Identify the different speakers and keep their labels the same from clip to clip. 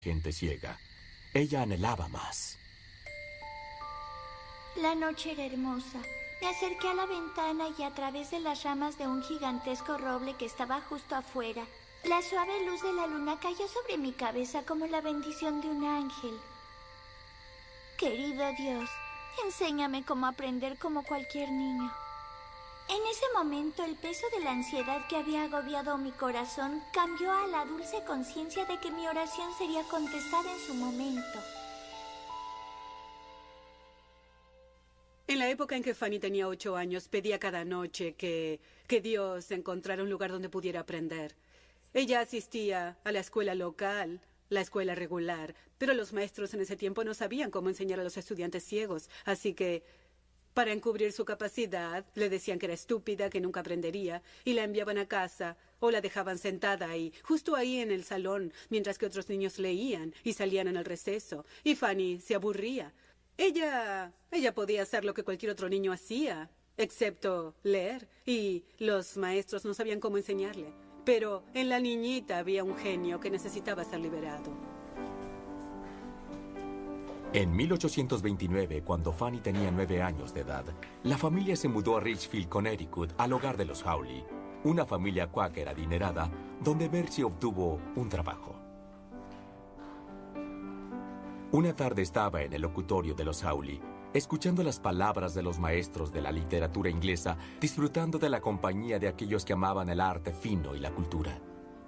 Speaker 1: gente ciega. Ella anhelaba más.
Speaker 2: La noche era hermosa. Me acerqué a la ventana y a través de las ramas de un gigantesco roble que estaba justo afuera, la suave luz de la luna cayó sobre mi cabeza como la bendición de un ángel. Querido Dios, enséñame cómo aprender como cualquier niño. En ese momento, el peso de la ansiedad que había agobiado mi corazón cambió a la dulce conciencia de que mi oración sería contestada en su momento.
Speaker 3: En la época en que Fanny tenía 8 años, pedía cada noche que Dios encontrara un lugar donde pudiera aprender. Ella asistía a la escuela local, la escuela regular, pero los maestros en ese tiempo no sabían cómo enseñar a los estudiantes ciegos, así que, para encubrir su capacidad, le decían que era estúpida, que nunca aprendería, y la enviaban a casa o la dejaban sentada ahí, justo ahí en el salón, mientras que otros niños leían y salían en el receso, y Fanny se aburría. Ella podía hacer lo que cualquier otro niño hacía, excepto leer, y los maestros no sabían cómo enseñarle. Pero en la niñita había un genio que necesitaba ser liberado.
Speaker 1: En 1829, cuando Fanny tenía 9 años de edad, la familia se mudó a Richfield, Connecticut, al hogar de los Hawley, una familia cuáquer adinerada, donde Mercy obtuvo un trabajo. Una tarde estaba en el locutorio de los Hawley, escuchando las palabras de los maestros de la literatura inglesa, disfrutando de la compañía de aquellos que amaban el arte fino y la cultura.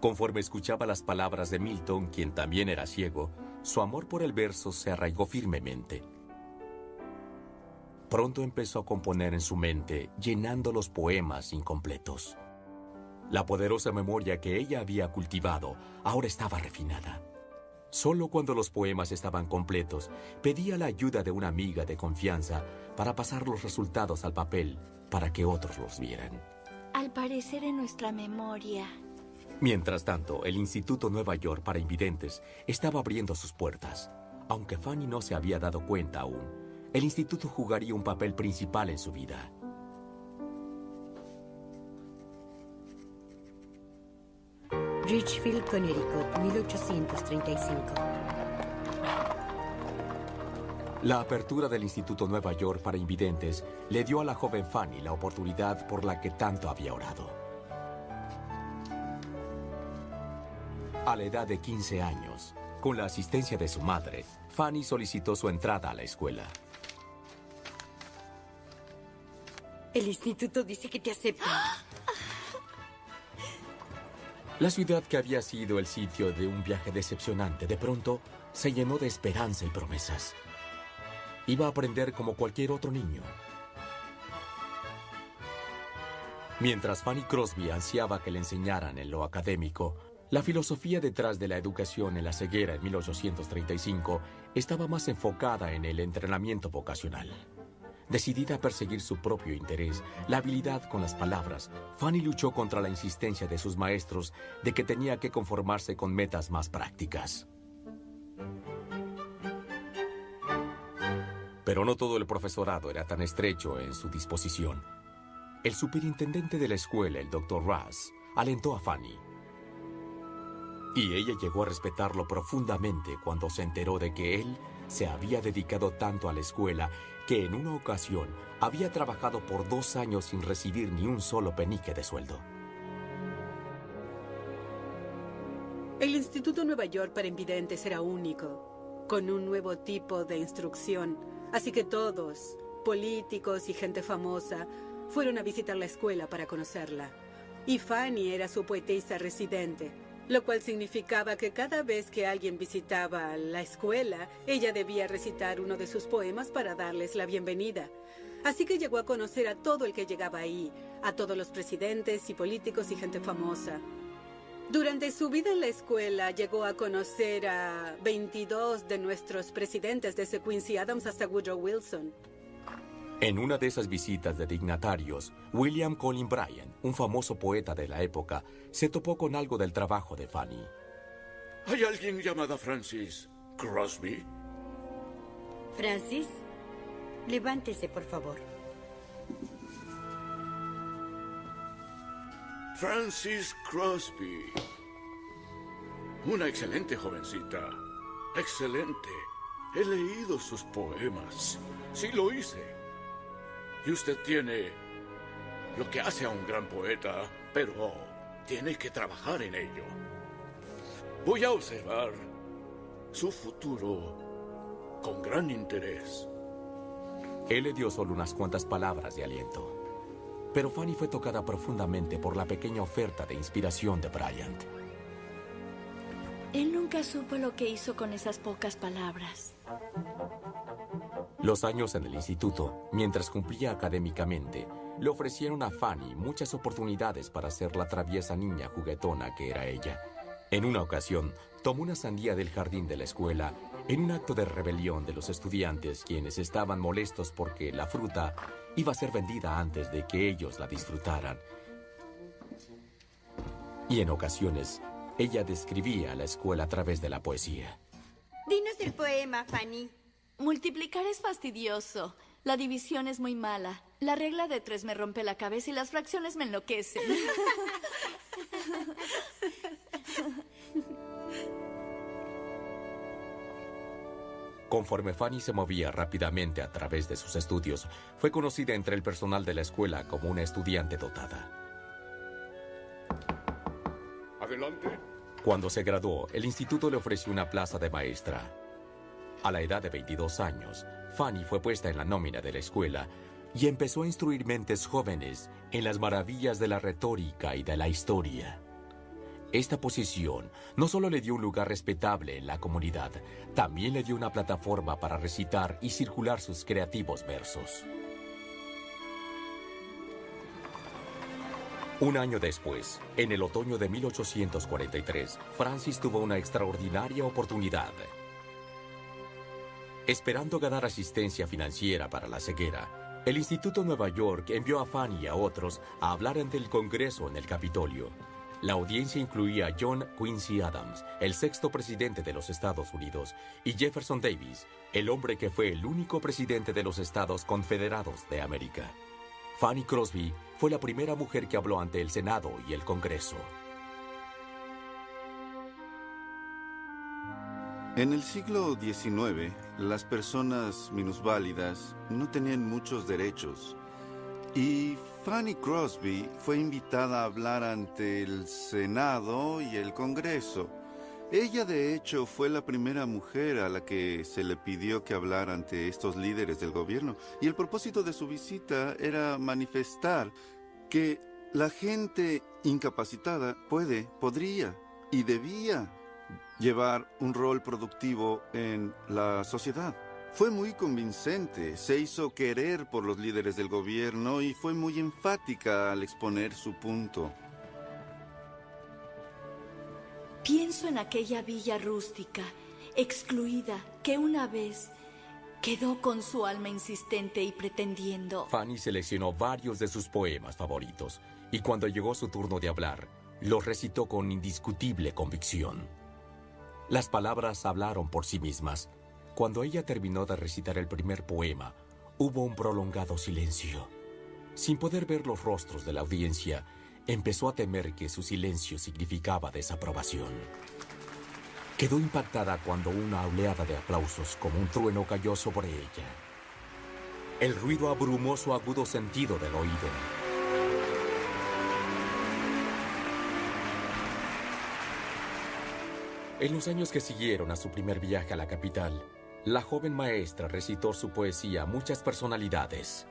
Speaker 1: Conforme escuchaba las palabras de Milton, quien también era ciego, su amor por el verso se arraigó firmemente. Pronto empezó a componer en su mente, llenando los poemas incompletos. La poderosa memoria que ella había cultivado ahora estaba refinada. Solo cuando los poemas estaban completos, pedía la ayuda de una amiga de confianza para pasar los resultados al papel para que otros los vieran.
Speaker 2: Al parecer en nuestra memoria.
Speaker 1: Mientras tanto, el Instituto Nueva York para Invidentes estaba abriendo sus puertas. Aunque Fanny no se había dado cuenta aún, el instituto jugaría un papel principal en su vida.
Speaker 4: Richfield, Connecticut, 1835.
Speaker 1: La apertura del Instituto Nueva York para Invidentes le dio a la joven Fanny la oportunidad por la que tanto había orado. A la edad de 15 años, con la asistencia de su madre, Fanny solicitó su entrada a la escuela.
Speaker 4: El instituto dice que te aceptan.
Speaker 1: La ciudad, que había sido el sitio de un viaje decepcionante, de pronto se llenó de esperanza y promesas. Iba a aprender como cualquier otro niño. Mientras Fanny Crosby ansiaba que le enseñaran en lo académico, la filosofía detrás de la educación en la ceguera en 1835 estaba más enfocada en el entrenamiento vocacional. Decidida a perseguir su propio interés, la habilidad con las palabras, Fanny luchó contra la insistencia de sus maestros de que tenía que conformarse con metas más prácticas. Pero no todo el profesorado era tan estrecho en su disposición. El superintendente de la escuela, el Dr. Russ, alentó a Fanny. Y ella llegó a respetarlo profundamente cuando se enteró de que él se había dedicado tanto a la escuela que en una ocasión había trabajado por 2 años sin recibir ni un solo penique de sueldo.
Speaker 3: El Instituto Nueva York para Invidentes era único, con un nuevo tipo de instrucción, así que todos, políticos y gente famosa, fueron a visitar la escuela para conocerla. Y Fanny era su poetisa residente, lo cual significaba que cada vez que alguien visitaba la escuela, ella debía recitar uno de sus poemas para darles la bienvenida. Así que llegó a conocer a todo el que llegaba ahí, a todos los presidentes y políticos y gente famosa. Durante su vida en la escuela, llegó a conocer a 22 de nuestros presidentes, desde Quincy Adams hasta Woodrow Wilson.
Speaker 1: En una de esas visitas de dignatarios, William Cullen Bryant, un famoso poeta de la época, se topó con algo del trabajo de Fanny.
Speaker 5: ¿Hay alguien llamada Francis Crosby?
Speaker 4: Francis, levántese, por favor.
Speaker 5: Francis Crosby. Una excelente jovencita. Excelente. He leído sus poemas. Sí, lo hice. Y usted tiene lo que hace a un gran poeta, pero tiene que trabajar en ello. Voy a observar su futuro con gran interés.
Speaker 1: Él le dio solo unas cuantas palabras de aliento. Pero Fanny fue tocada profundamente por la pequeña oferta de inspiración de Bryant.
Speaker 2: Él nunca supo lo que hizo con esas pocas palabras.
Speaker 1: Los años en el instituto, mientras cumplía académicamente, le ofrecieron a Fanny muchas oportunidades para ser la traviesa niña juguetona que era ella. En una ocasión, tomó una sandía del jardín de la escuela en un acto de rebelión de los estudiantes, quienes estaban molestos porque la fruta iba a ser vendida antes de que ellos la disfrutaran. Y en ocasiones, ella describía a la escuela a través de la poesía.
Speaker 4: Dinos el poema, Fanny.
Speaker 2: Multiplicar es fastidioso. La división es muy mala. La regla de 3 me rompe la cabeza y las fracciones me enloquecen.
Speaker 1: Conforme Fanny se movía rápidamente a través de sus estudios, fue conocida entre el personal de la escuela como una estudiante dotada.
Speaker 5: Adelante.
Speaker 1: Cuando se graduó, el instituto le ofreció una plaza de maestra. A la edad de 22 años, Fanny fue puesta en la nómina de la escuela y empezó a instruir mentes jóvenes en las maravillas de la retórica y de la historia. Esta posición no solo le dio un lugar respetable en la comunidad, también le dio una plataforma para recitar y circular sus creativos versos. Un año después, en el otoño de 1843, Francis tuvo una extraordinaria oportunidad. Esperando ganar asistencia financiera para la ceguera, el Instituto Nueva York envió a Fanny y a otros a hablar ante el Congreso en el Capitolio. La audiencia incluía a John Quincy Adams, el 6º presidente de los Estados Unidos, y Jefferson Davis, el hombre que fue el único presidente de los Estados Confederados de América. Fanny Crosby fue la primera mujer que habló ante el Senado y el Congreso.
Speaker 6: En el siglo XIX, las personas minusválidas no tenían muchos derechos. Y Fanny Crosby fue invitada a hablar ante el Senado y el Congreso. Ella, de hecho, fue la primera mujer a la que se le pidió que hablara ante estos líderes del gobierno. Y el propósito de su visita era manifestar que la gente incapacitada podría y debía llevar un rol productivo en la sociedad. Fue muy convincente, se hizo querer por los líderes del gobierno y fue muy enfática al exponer su punto.
Speaker 2: Pienso en aquella villa rústica, excluida, que una vez quedó con su alma insistente y pretendiendo.
Speaker 1: Fanny seleccionó varios de sus poemas favoritos y cuando llegó su turno de hablar, los recitó con indiscutible convicción. Las palabras hablaron por sí mismas. Cuando ella terminó de recitar el primer poema, hubo un prolongado silencio. Sin poder ver los rostros de la audiencia, empezó a temer que su silencio significaba desaprobación. Quedó impactada cuando una oleada de aplausos como un trueno cayó sobre ella. El ruido abrumó su agudo sentido del oído. En los años que siguieron a su primer viaje a la capital, la joven maestra recitó su poesía a muchas personalidades.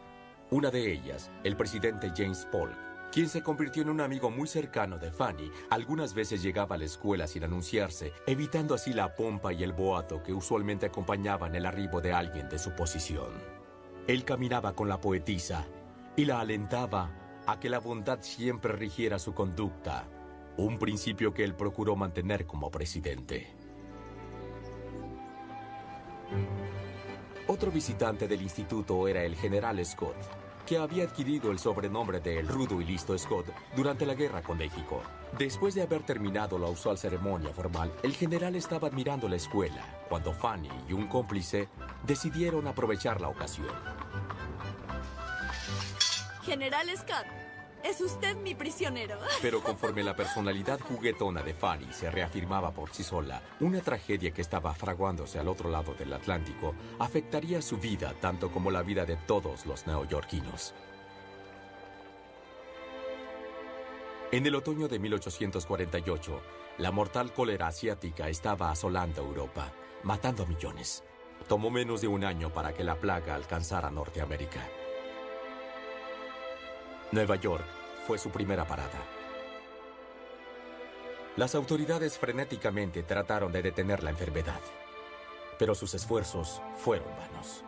Speaker 1: Una de ellas, el presidente James Polk, quien se convirtió en un amigo muy cercano de Fanny, algunas veces llegaba a la escuela sin anunciarse, evitando así la pompa y el boato que usualmente acompañaban el arribo de alguien de su posición. Él caminaba con la poetisa y la alentaba a que la bondad siempre rigiera su conducta, un principio que él procuró mantener como presidente. Otro visitante del instituto era el general Scott, que había adquirido el sobrenombre de El Rudo y Listo Scott durante la guerra con México. Después de haber terminado la usual ceremonia formal, el general estaba admirando la escuela, cuando Fanny y un cómplice decidieron aprovechar la ocasión.
Speaker 2: General Scott,
Speaker 7: Es usted mi prisionero.
Speaker 1: Pero conforme la personalidad juguetona de Fanny se reafirmaba por sí sola, una tragedia que estaba fraguándose al otro lado del Atlántico afectaría su vida tanto como la vida de todos los neoyorquinos. En el otoño de 1848, la mortal cólera asiática estaba asolando Europa, matando a millones. Tomó menos de un año para que la plaga alcanzara Norteamérica. Nueva York fue su primera parada. Las autoridades frenéticamente trataron de detener la enfermedad, pero sus esfuerzos fueron vanos.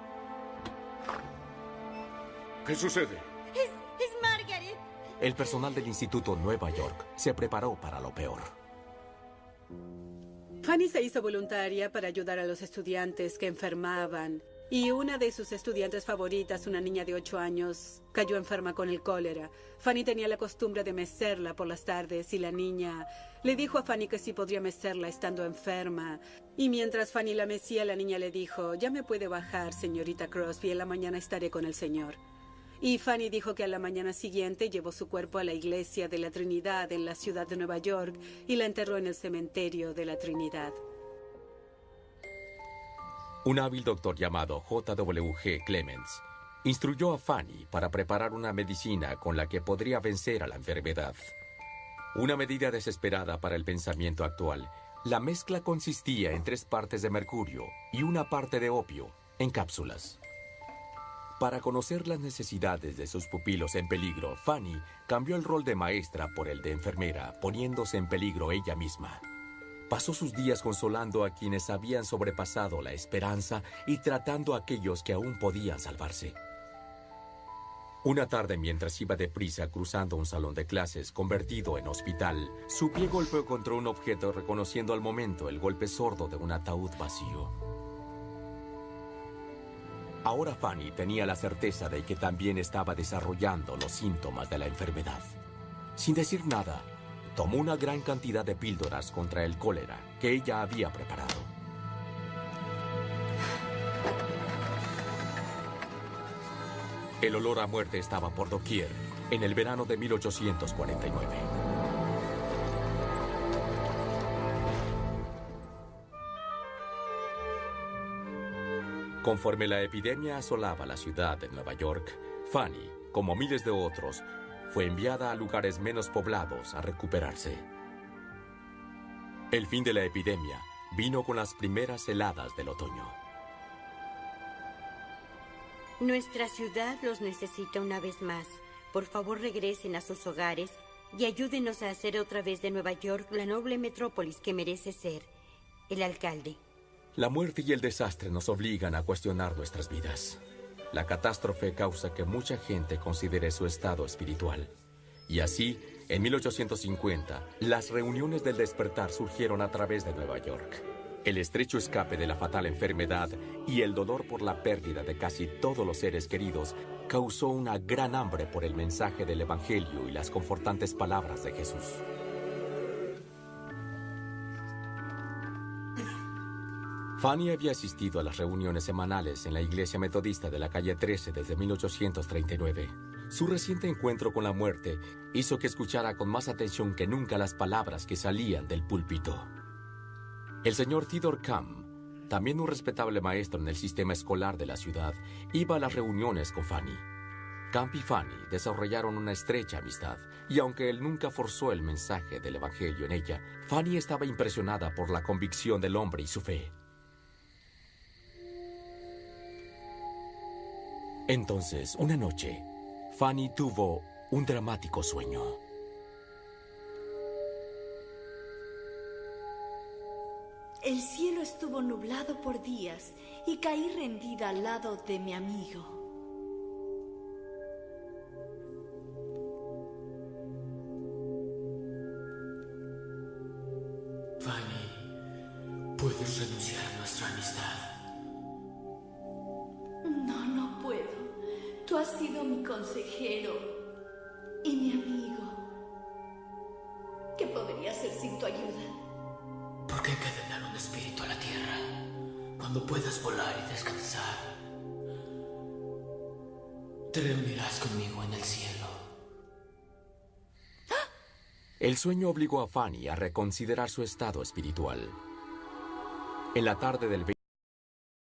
Speaker 5: ¿Qué sucede?
Speaker 4: Es Margaret.
Speaker 1: El personal del Instituto Nueva York se preparó para lo peor.
Speaker 3: Fanny se hizo voluntaria para ayudar a los estudiantes que enfermaban. Y una de sus estudiantes favoritas, una niña de 8 años, cayó enferma con el cólera. Fanny tenía la costumbre de mecerla por las tardes y la niña le dijo a Fanny que sí podría mecerla estando enferma. Y mientras Fanny la mecía, la niña le dijo, ya me puede bajar, señorita Crosby, en la mañana estaré con el Señor. Y Fanny dijo que a la mañana siguiente llevó su cuerpo a la iglesia de la Trinidad en la ciudad de Nueva York y la enterró en el cementerio de la Trinidad.
Speaker 1: Un hábil doctor llamado J.W.G. Clemens instruyó a Fanny para preparar una medicina con la que podría vencer a la enfermedad. Una medida desesperada para el pensamiento actual. La mezcla consistía en 3 partes de mercurio y 1 parte de opio en cápsulas. Para conocer las necesidades de sus pupilos en peligro, Fanny cambió el rol de maestra por el de enfermera, poniéndose en peligro ella misma. Pasó sus días consolando a quienes habían sobrepasado la esperanza y tratando a aquellos que aún podían salvarse. Una tarde, mientras iba deprisa cruzando un salón de clases convertido en hospital, su pie golpeó contra un objeto, reconociendo al momento el golpe sordo de un ataúd vacío. Ahora Fanny tenía la certeza de que también estaba desarrollando los síntomas de la enfermedad. Sin decir nada, tomó una gran cantidad de píldoras contra el cólera que ella había preparado. El olor a muerte estaba por doquier en el verano de 1849. Conforme la epidemia asolaba la ciudad de Nueva York, Fanny, como miles de otros, fue enviada a lugares menos poblados a recuperarse. El fin de la epidemia vino con las primeras heladas del otoño.
Speaker 4: Nuestra ciudad los necesita una vez más. Por favor, regresen a sus hogares y ayúdenos a hacer otra vez de Nueva York la noble metrópolis que merece ser. El alcalde.
Speaker 1: La muerte y el desastre nos obligan a cuestionar nuestras vidas. La catástrofe causa que mucha gente considere su estado espiritual. Y así, en 1850, las reuniones del despertar surgieron a través de Nueva York. El estrecho escape de la fatal enfermedad y el dolor por la pérdida de casi todos los seres queridos causó una gran hambre por el mensaje del Evangelio y las confortantes palabras de Jesús. Fanny había asistido a las reuniones semanales en la iglesia metodista de la calle 13 desde 1839. Su reciente encuentro con la muerte hizo que escuchara con más atención que nunca las palabras que salían del púlpito. El señor Theodore Camp, también un respetable maestro en el sistema escolar de la ciudad, iba a las reuniones con Fanny. Camp y Fanny desarrollaron una estrecha amistad, y aunque él nunca forzó el mensaje del Evangelio en ella, Fanny estaba impresionada por la convicción del hombre y su fe. Entonces, una noche, Fanny tuvo un dramático sueño.
Speaker 7: El cielo estuvo nublado por días y caí rendida al lado de mi amigo.
Speaker 8: Fanny, ¿puedes renunciar a nuestra amistad?
Speaker 7: No puedo. Tú has sido mi consejero y mi amigo. ¿Qué podría hacer sin tu ayuda?
Speaker 8: ¿Por qué encadenar un espíritu a la tierra cuando puedas volar y descansar? Te reunirás conmigo en el cielo.
Speaker 1: El sueño obligó a Fanny a reconsiderar su estado espiritual. En la tarde del